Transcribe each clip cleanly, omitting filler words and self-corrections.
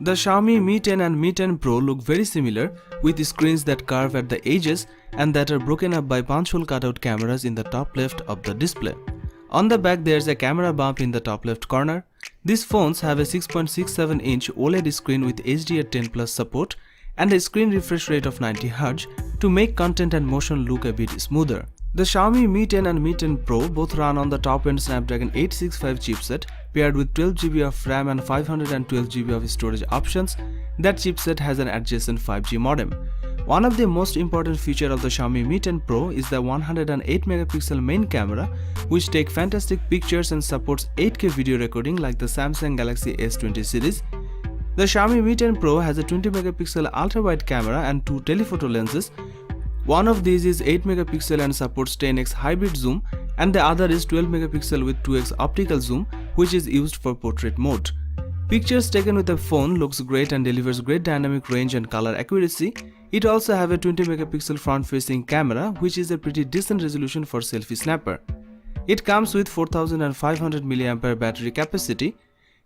The Xiaomi Mi 10 and Mi 10 Pro look very similar, with screens that curve at the edges and that are broken up by punch-hole cutout cameras in the top left of the display. On the back there's a camera bump in the top left corner. These phones have a 6.67-inch OLED screen with HDR10+ support and a screen refresh rate of 90Hz to make content and motion look a bit smoother. The Xiaomi Mi 10 and Mi 10 Pro both run on the top-end Snapdragon 865 chipset paired with 12GB of RAM and 512GB of storage options. That chipset has an adjacent 5G modem. One of the most important features of the Xiaomi Mi 10 Pro is the 108MP main camera, which takes fantastic pictures and supports 8K video recording like the Samsung Galaxy S20 series. The Xiaomi Mi 10 Pro has a 20MP ultra-wide camera and two telephoto lenses. One of these is 8MP and supports 10x hybrid zoom, and the other is 12MP with 2x optical zoom, which is used for portrait mode. Pictures taken with the phone looks great and delivers great dynamic range and color accuracy. It also have a 20MP front-facing camera, which is a pretty decent resolution for selfie snapper. It comes with 4500mAh battery capacity.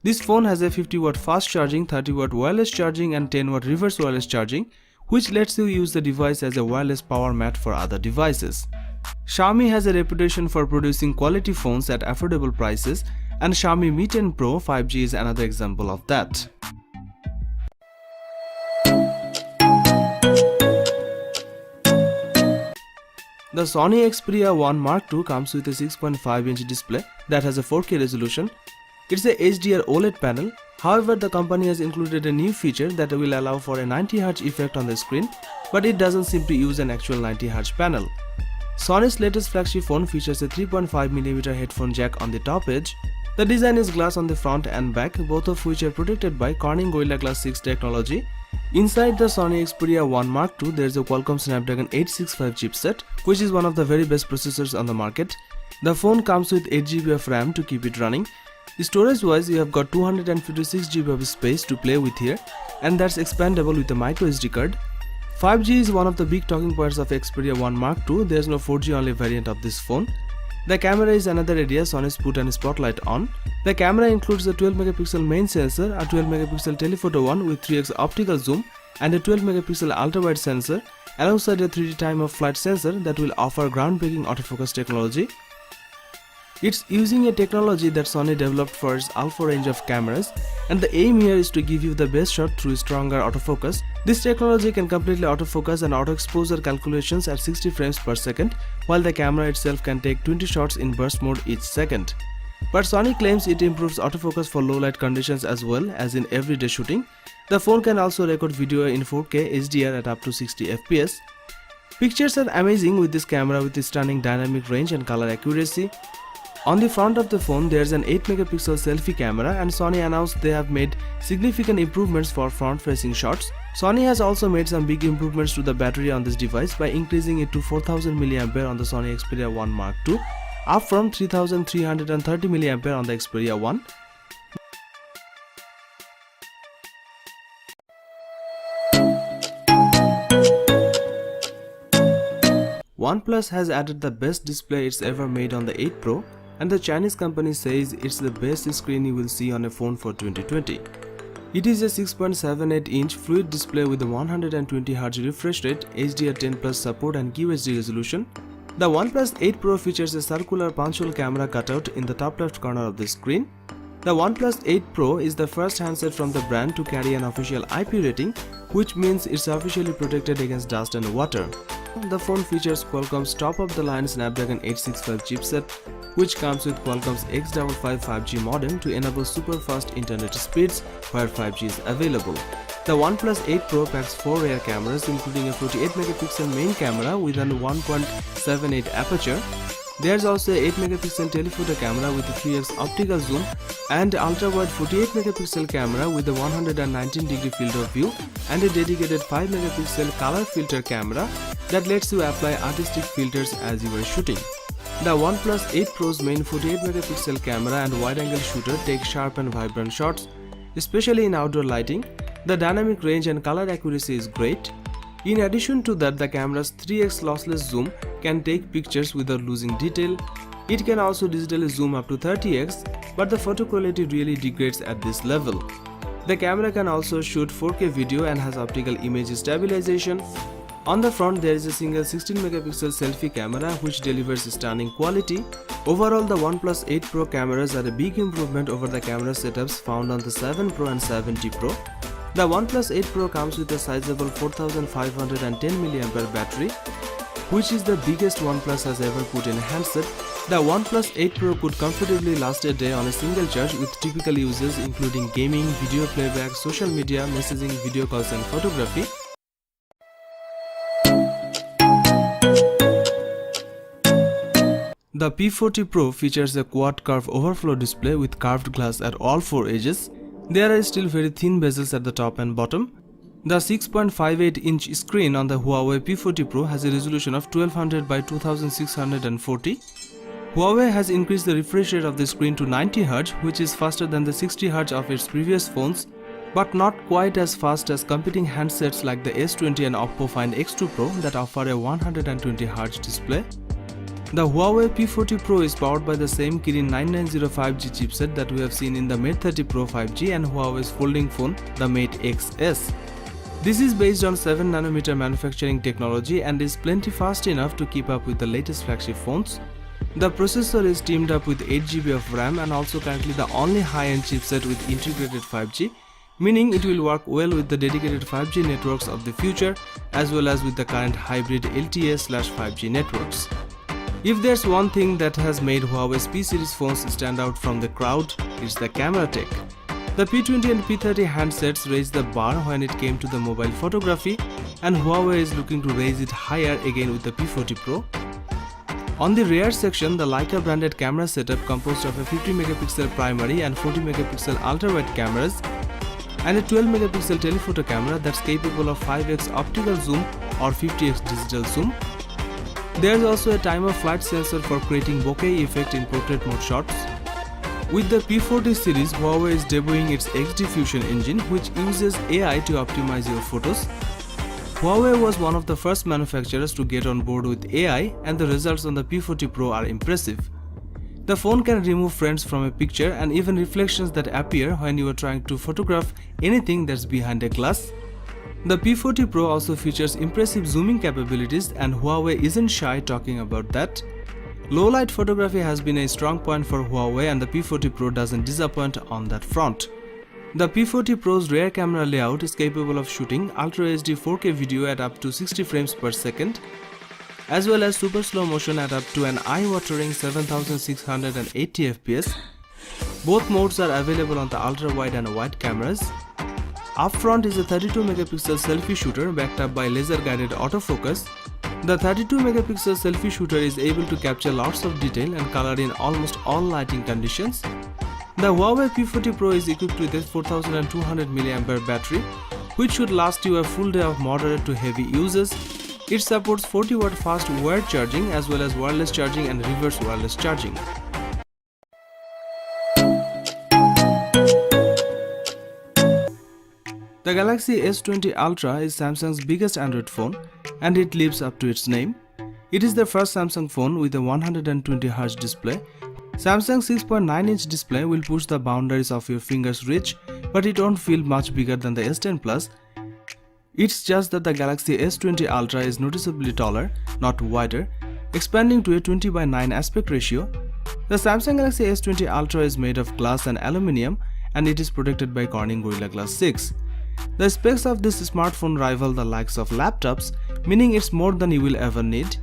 This phone has a 50W fast charging, 30W wireless charging and 10W reverse wireless charging, which lets you use the device as a wireless power mat for other devices. Xiaomi has a reputation for producing quality phones at affordable prices, and Xiaomi Mi 10 Pro 5G is another example of that. The Sony Xperia 1 Mark II comes with a 6.5-inch display that has a 4K resolution. It's a HDR OLED panel. However, the company has included a new feature that will allow for a 90Hz effect on the screen, but it doesn't seem to use an actual 90Hz panel. Sony's latest flagship phone features a 3.5mm headphone jack on the top edge. The design is glass on the front and back, both of which are protected by Corning Gorilla Glass 6 technology. Inside the Sony Xperia 1 Mark II, there is a Qualcomm Snapdragon 865 chipset, which is one of the very best processors on the market. The phone comes with 8GB of RAM to keep it running. Storage wise, you have got 256GB of space to play with here, and that's expandable with a microSD card. 5G is one of the big talking points of Xperia 1 Mark II. There's no 4G only variant of this phone. The camera is another area Sony's put a spotlight on. The camera includes a 12MP main sensor, a 12MP telephoto one with 3x optical zoom, and a 12MP ultra-wide sensor, alongside a 3D time-of-flight sensor that will offer groundbreaking autofocus technology. It's using a technology that Sony developed for its alpha range of cameras, and the aim here is to give you the best shot through stronger autofocus. This technology can completely autofocus and auto exposure calculations at 60 frames per second, while the camera itself can take 20 shots in burst mode each second. But Sony claims it improves autofocus for low light conditions as well as in everyday shooting. The phone can also record video in 4K HDR at up to 60fps. Pictures are amazing with this camera with its stunning dynamic range and color accuracy. On the front of the phone, there's an 8MP selfie camera, and Sony announced they have made significant improvements for front-facing shots. Sony has also made some big improvements to the battery on this device by increasing it to 4000mAh on the Sony Xperia 1 Mark II, up from 3330mAh on the Xperia 1. OnePlus has added the best display it's ever made on the 8 Pro, and the Chinese company says it's the best screen you will see on a phone for 2020. It is a 6.78-inch fluid display with a 120Hz refresh rate, HDR10+ support and QHD resolution. The OnePlus 8 Pro features a circular punch-hole camera cutout in the top left corner of the screen. The OnePlus 8 Pro is the first handset from the brand to carry an official IP rating, which means it's officially protected against dust and water. The phone features Qualcomm's top-of-the-line Snapdragon 865 chipset, which comes with Qualcomm's X55 5G modem to enable super-fast internet speeds where 5G is available. The OnePlus 8 Pro packs 4 rear cameras, including a 48MP main camera with an 1.78 aperture. There's also a 8MP telephoto camera with a 3x optical zoom and ultra-wide 48MP camera with a 119° field of view and a dedicated 5MP color filter camera that lets you apply artistic filters as you are shooting. The OnePlus 8 Pro's main 48MP camera and wide-angle shooter take sharp and vibrant shots, especially in outdoor lighting. The dynamic range and color accuracy is great. In addition to that, the camera's 3x lossless zoom can take pictures without losing detail. It can also digitally zoom up to 30x, but the photo quality really degrades at this level. The camera can also shoot 4K video and has optical image stabilization. On the front, there is a single 16 megapixel selfie camera which delivers stunning quality. Overall, the OnePlus 8 Pro cameras are a big improvement over the camera setups found on the 7 Pro and 7T Pro. The OnePlus 8 Pro comes with a sizable 4510 mAh battery, which is the biggest OnePlus has ever put in a handset. The OnePlus 8 Pro could comfortably last a day on a single charge with typical uses including gaming, video playback, social media, messaging, video calls and photography. The P40 Pro features a quad curve overflow display with curved glass at all four edges. There are still very thin bezels at the top and bottom. The 6.58-inch screen on the Huawei P40 Pro has a resolution of 1200 by 2640. Huawei has increased the refresh rate of the screen to 90 Hz, which is faster than the 60 Hz of its previous phones, but not quite as fast as competing handsets like the S20 and Oppo Find X2 Pro that offer a 120 Hz display. The Huawei P40 Pro is powered by the same Kirin 9905G chipset that we have seen in the Mate 30 Pro 5G and Huawei's folding phone, the Mate XS. This is based on 7nm manufacturing technology and is plenty fast enough to keep up with the latest flagship phones. The processor is teamed up with 8GB of RAM and also currently the only high-end chipset with integrated 5G, meaning it will work well with the dedicated 5G networks of the future as well as with the current hybrid LTE/5G networks. If there's one thing that has made Huawei's P series phones stand out from the crowd, it's the camera tech. The P20 and P30 handsets raised the bar when it came to the mobile photography, and Huawei is looking to raise it higher again with the P40 Pro. On the rear section, the Leica branded camera setup composed of a 50 megapixel primary and 40 megapixel ultra-wide cameras and a 12 megapixel telephoto camera that's capable of 5x optical zoom or 50x digital zoom. There's also a time of flight sensor for creating bokeh effect in portrait mode shots. With the P40 series, Huawei is debuting its XD Fusion engine, which uses AI to optimize your photos. Huawei was one of the first manufacturers to get on board with AI, and the results on the P40 Pro are impressive. The phone can remove friends from a picture and even reflections that appear when you are trying to photograph anything that's behind a glass. The P40 Pro also features impressive zooming capabilities, and Huawei isn't shy talking about that. Low light photography has been a strong point for Huawei, and the P40 Pro doesn't disappoint on that front. The P40 Pro's rear camera layout is capable of shooting Ultra HD 4K video at up to 60 frames per second, as well as super slow motion at up to an eye-watering 7680 fps. Both modes are available on the ultra wide and wide cameras. Up front is a 32 megapixel selfie shooter backed up by laser guided autofocus. The 32 megapixel selfie shooter is able to capture lots of detail and color in almost all lighting conditions. The Huawei P40 Pro is equipped with a 4200 mAh battery, which should last you a full day of moderate to heavy uses. It supports 40W fast wired charging as well as wireless charging and reverse wireless charging. The Galaxy S20 Ultra is Samsung's biggest Android phone, and it lives up to its name. It is the first Samsung phone with a 120Hz display. Samsung's 6.9-inch display will push the boundaries of your finger's reach, but it won't feel much bigger than the S10 Plus. It's just that the Galaxy S20 Ultra is noticeably taller, not wider, expanding to a 20:9 aspect ratio. The Samsung Galaxy S20 Ultra is made of glass and aluminium, and it is protected by Corning Gorilla Glass 6. The specs of this smartphone rival the likes of laptops, meaning it's more than you will ever need.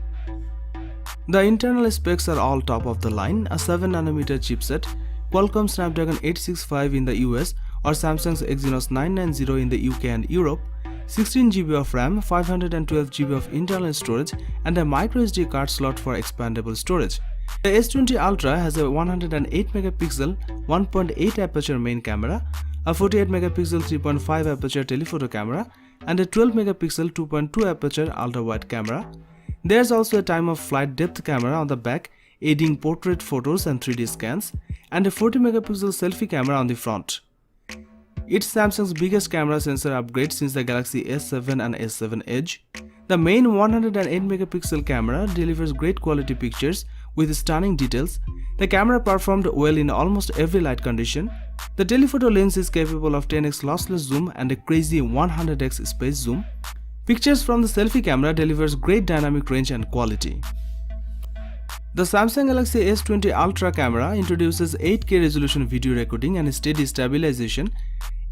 The internal specs are all top of the line: a 7nm chipset, Qualcomm Snapdragon 865 in the US or Samsung's Exynos 990 in the UK and Europe, 16GB of RAM, 512GB of internal storage, and a microSD card slot for expandable storage. The S20 Ultra has a 108MP 1.8 aperture main camera, a 48MP 3.5 aperture telephoto camera, and a 12MP 2.2 aperture ultra-wide camera. There's also a time-of-flight depth camera on the back, aiding portrait photos and 3D scans, and a 40MP selfie camera on the front. It's Samsung's biggest camera sensor upgrade since the Galaxy S7 and S7 Edge. The main 108MP camera delivers great quality pictures with stunning details. The camera performed well in almost every light condition. The telephoto lens is capable of 10x lossless zoom and a crazy 100x space zoom. Pictures from the selfie camera delivers great dynamic range and quality. The Samsung Galaxy S20 Ultra camera introduces 8K resolution video recording and steady stabilization.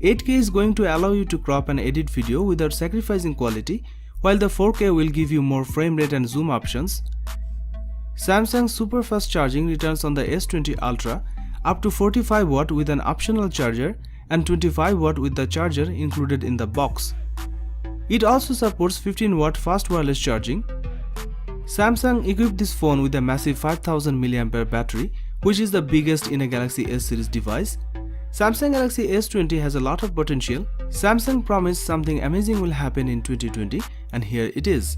8K is going to allow you to crop and edit video without sacrificing quality, while the 4K will give you more frame rate and zoom options. Samsung super fast charging returns on the S20 Ultra, up to 45 watt with an optional charger and 25 watt with the charger included in the box. It also supports 15 watt fast wireless charging. Samsung equipped this phone with a massive 5000 mAh battery, which is the biggest in a Galaxy S series device. Samsung Galaxy S20 has a lot of potential. Samsung promised something amazing will happen in 2020, and here it is.